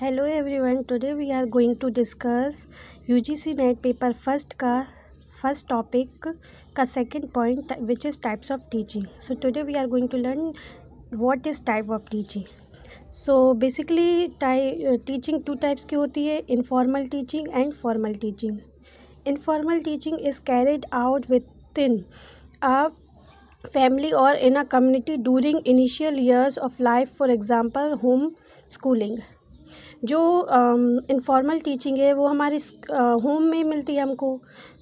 Hello everyone, today we are going to discuss UGC NET paper first का first topic का second point which is types of teaching. So today we are going to learn what is type of teaching. So basically teaching two types की होती है, informal teaching and formal teaching. Informal teaching is carried out within a family or in a community during initial years of life, for example home schooling. जो informal teaching है वो हमारी home में मिलती है, हमको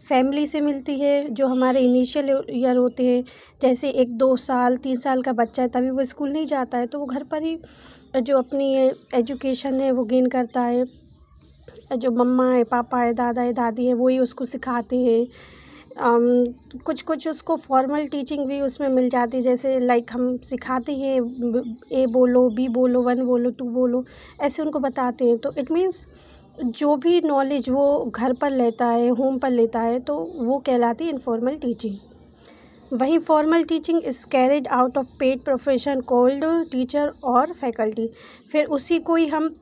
फैमिली से मिलती है. जो हमारे इनिशियल ईयर होते हैं, जैसे 1-2 साल 3 साल का बच्चा है, तभी वो स्कूल नहीं जाता है, तो वो घर पर ही जो अपनी एजुकेशन है वो गेन करता है. जो मम्मा है, पापा है, दादा है, दादी है, वही उसको सिखाते हैं. कुछ उसको फॉर्मल टीचिंग भी उसमें मिल जाती है, जैसे लाइक हम सिखाते हैं ए बोलो, बी बोलो, 1 बोलो, 2 बोलो, ऐसे उनको बताते हैं. तो इट मीन्स जो भी नॉलेज वो घर पर लेता है, होम पर लेता है, तो वो कहलाती है इनफॉर्मल टीचिंग. वहीं formal teaching is carried out of paid profession called teacher और फैकल्टी. फिर उसी को ही हम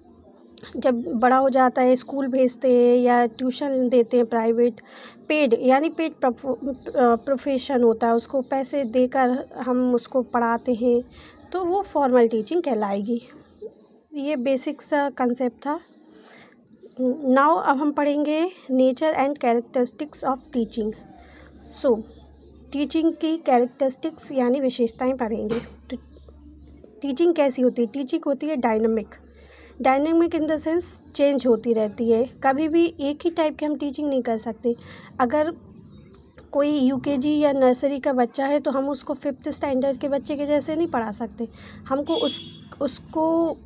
जब बड़ा हो जाता है स्कूल भेजते हैं या ट्यूशन देते हैं प्राइवेट, पेड यानी पेड प्रोफेशन होता है, उसको पैसे देकर हम उसको पढ़ाते हैं, तो वो फॉर्मल टीचिंग कहलाएगी. ये बेसिक सा कंसेप्ट था. नाउ अब हम पढ़ेंगे nature and characteristics of teaching. So teaching की कैरेक्टरिस्टिक्स यानी विशेषताएं पढ़ेंगे. तो टीचिंग कैसी होती है? टीचिंग होती है dynamic in the sense change होती रहती है. कभी भी एक ही टाइप की हम टीचिंग नहीं कर सकते. अगर कोई यूकेजी या नर्सरी का बच्चा है तो हम उसको 5th स्टैंडर्ड के बच्चे के जैसे नहीं पढ़ा सकते. हमको उसको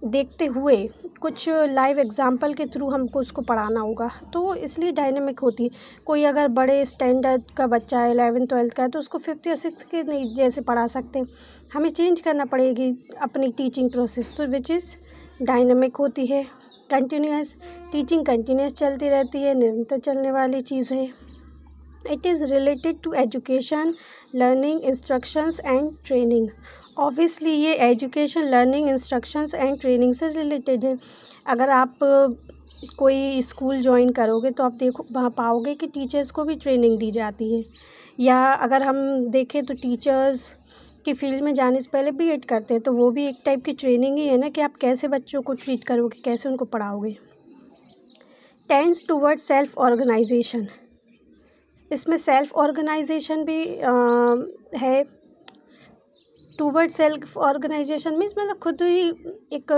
देखते हुए कुछ लाइव एग्जाम्पल के थ्रू हमको उसको पढ़ाना होगा, तो इसलिए डायनेमिक होती है. कोई अगर बड़े स्टैंडर्ड का बच्चा है, 11th-12th का है, तो उसको 5th या 6th के नहीं जैसे पढ़ा सकते. हमें चेंज करना पड़ेगी अपनी टीचिंग प्रोसेस, तो विच इज़ डायनेमिक होती है. कंटिन्यूस टीचिंग कंटिन्यूस चलती रहती है, निरंतर चलने वाली चीज़ है. It is related to education, learning, instructions and training. Obviously ये education, learning, instructions and training से रिलेटेड है. अगर आप कोई स्कूल ज्वाइन करोगे तो आप देखो वहाँ पाओगे कि टीचर्स को भी ट्रेनिंग दी जाती है. या अगर हम देखें तो टीचर्स की फील्ड में जाने से पहले बीएड करते हैं, तो वो भी एक टाइप की ट्रेनिंग ही है ना, कि आप कैसे बच्चों को ट्रीट करोगे, कैसे उनको पढ़ाओगे. Tends toward self organisation. इसमें सेल्फ ऑर्गेनाइजेशन भी है. टूवर्ड सेल्फ ऑर्गेनाइजेशन मीन्स मतलब खुद ही एक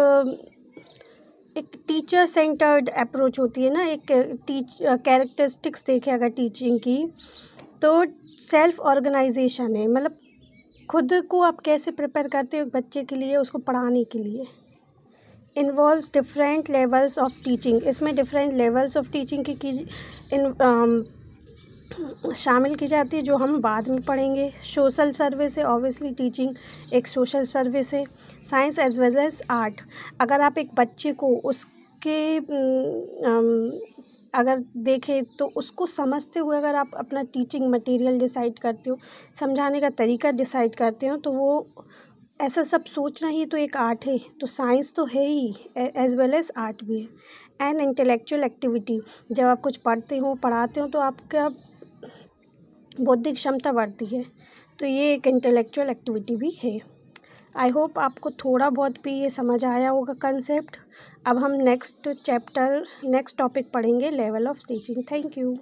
टीचर सेंटर्ड अप्रोच होती है ना. एक कैरेक्टरिस्टिक्स देखें अगर टीचिंग की, तो सेल्फ ऑर्गेनाइजेशन है, मतलब खुद को आप कैसे प्रिपेयर करते हो बच्चे के लिए, उसको पढ़ाने के लिए. Involves different levels of teaching. इसमें डिफरेंट लेवल्स ऑफ टीचिंग की शामिल की जाती है, जो हम बाद में पढ़ेंगे. सोशल सर्विस है, ऑब्वियसली टीचिंग एक सोशल सर्विस है. Science as well as art. अगर आप एक बच्चे को उसके अगर देखें तो उसको समझते हुए अगर आप अपना टीचिंग मटेरियल डिसाइड करते हो, समझाने का तरीका डिसाइड करते हो, तो वो ऐसा सब सोचना ही तो एक आर्ट है. तो साइंस तो है ही, एज वेल एज आर्ट भी है. And intellectual activity. जब आप कुछ पढ़ते हो, पढ़ाते हो, तो आपका बौद्धिक क्षमता बढ़ती है, तो ये एक इंटेलेक्चुअल एक्टिविटी भी है. आई होप आपको थोड़ा बहुत भी ये समझ आया होगा कंसेप्ट. अब हम नेक्स्ट टॉपिक पढ़ेंगे, level of teaching. Thank you.